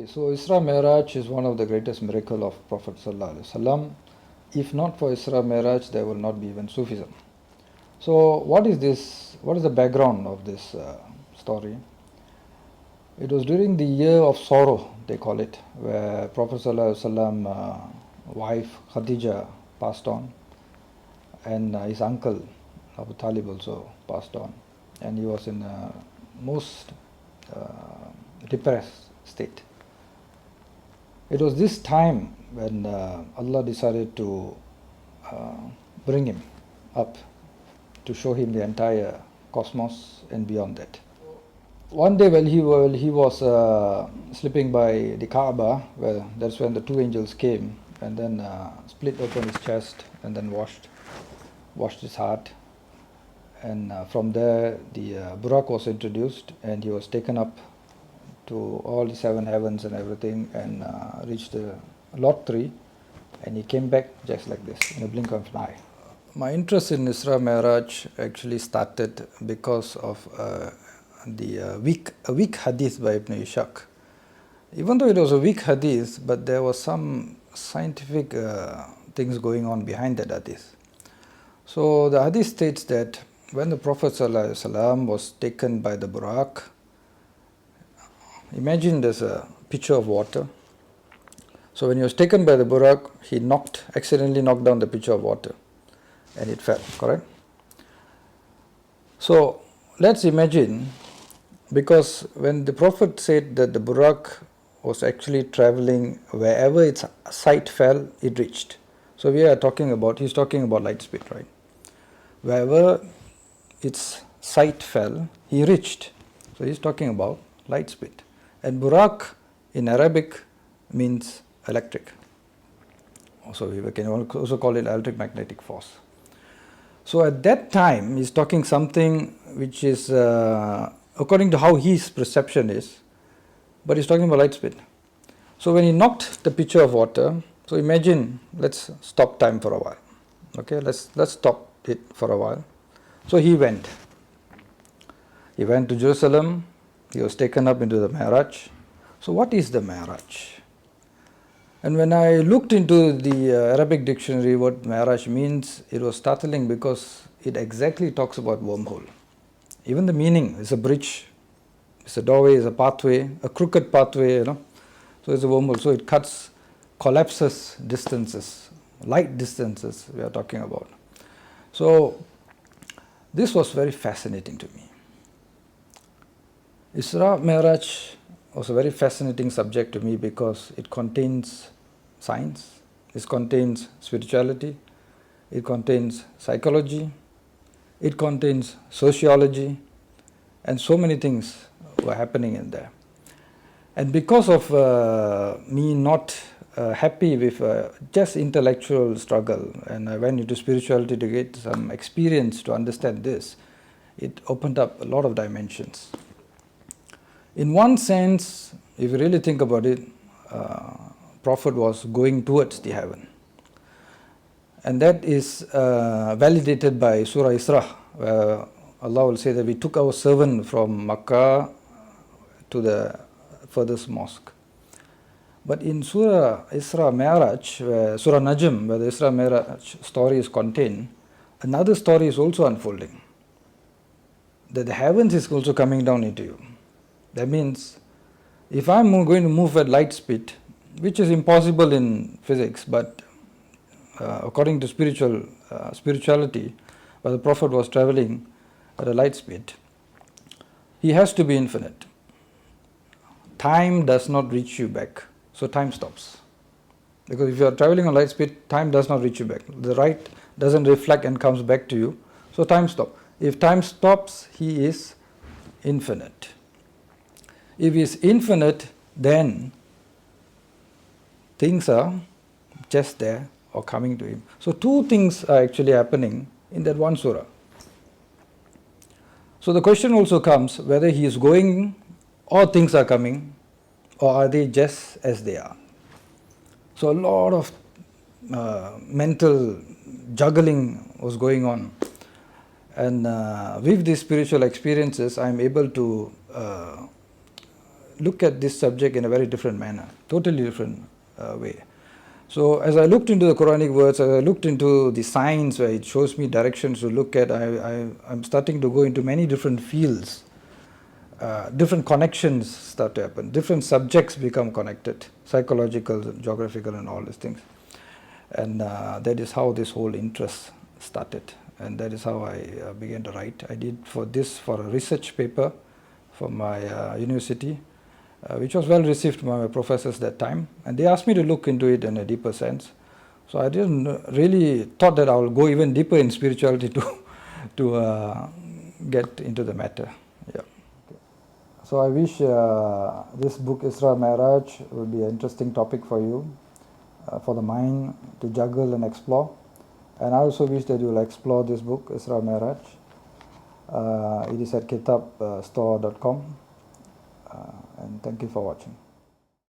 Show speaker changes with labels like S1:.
S1: So Isra Meraaj is one of the greatest miracle of Prophet Sallallahu Alaihi Wasallam. If not for Isra Meraaj, there will not be even Sufism. So what is this? What is the background of this story? It was during the year of sorrow, they call it, where Prophet Sallallahu Alaihi Wasallam wife Khadija passed on, and his uncle Abu Talib also passed on, and he was in a most depressed state. It was this time when Allah decided to bring him up to show him the entire cosmos and beyond that. One day while he was sleeping by the Kaaba, well, that's when the two angels came and then split open his chest and then washed his heart, and from there the Buraq was introduced and he was taken up to all the seven heavens and everything, and reached the Lote Tree, and he came back just like this in a blink of an eye. My interest in Isra Meraaj actually started because of the weak hadith by Ibn Ishaq. Even though it was a weak hadith, but there was some scientific things going on behind that hadith. So the hadith states that when the Prophet ﷺ was taken by the Buraq, imagine there's a pitcher of water. So when he was taken by the Buraq, he accidentally knocked down the pitcher of water and it fell, correct? So let's imagine, because when the Prophet said that the Buraq was actually traveling wherever its sight fell, it reached. So he's talking about light speed, right? Wherever its sight fell, he reached. So he's talking about light speed. And Buraq in Arabic means electric. Also, we can also call it electric magnetic force. So at that time, he's talking something which is according to how his perception is, but he's talking about light speed. So when he knocked the pitcher of water, so imagine, let's stop time for a while. Okay, let's stop it for a while. So he went to Jerusalem. He was taken up into the Meraaj. So what is the Meraaj? And when I looked into the Arabic dictionary what Meraaj means, it was startling because it exactly talks about wormhole. Even the meaning is a bridge, it's a doorway, it's a pathway, a crooked pathway, So it's a wormhole. So it collapses distances, light distances we are talking about. So this was very fascinating to me. Isra Meraaj was a very fascinating subject to me because it contains science, it contains spirituality, it contains psychology, it contains sociology, and so many things were happening in there. And because of me not happy with just intellectual struggle, and I went into spirituality to get some experience to understand this, it opened up a lot of dimensions. In one sense, if you really think about it, Prophet was going towards the heaven. And that is validated by Surah Isra, where Allah will say that we took our servant from Makkah to the furthest mosque. But in Surah Isra Meraaj, Surah Najm, where the Isra Meraaj story is contained, another story is also unfolding. That the heavens is also coming down into you. That means, if I'm going to move at light speed, which is impossible in physics, but according to spirituality, where the Prophet was traveling at a light speed, he has to be infinite. Time does not reach you back, so time stops. Because if you are traveling on light speed, time does not reach you back. The light doesn't reflect and comes back to you, so time stops. If time stops, he is infinite. If he is infinite, then things are just there or coming to him. So two things are actually happening in that one surah. So the question also comes whether he is going or things are coming, or are they just as they are. So a lot of mental juggling was going on. And with these spiritual experiences, I am able to look at this subject in a very different manner, totally different way. So as I looked into the Quranic words, as I looked into the science where it shows me directions to look at, I'm starting to go into many different fields. Different connections start to happen. Different subjects become connected, psychological, geographical, and all these things. And that is how this whole interest started. And that is how I began to write. I did for a research paper for my university, which was well received by my professors that time. And they asked me to look into it in a deeper sense. So I didn't really thought that I will go even deeper in spirituality to get into the matter. Yeah. So I wish this book, Isra and Meraaj, will be an interesting topic for you, for the mind to juggle and explore. And I also wish that you will explore this book, Isra and Meraaj. It is at Kitaab store.com. And thank you for watching.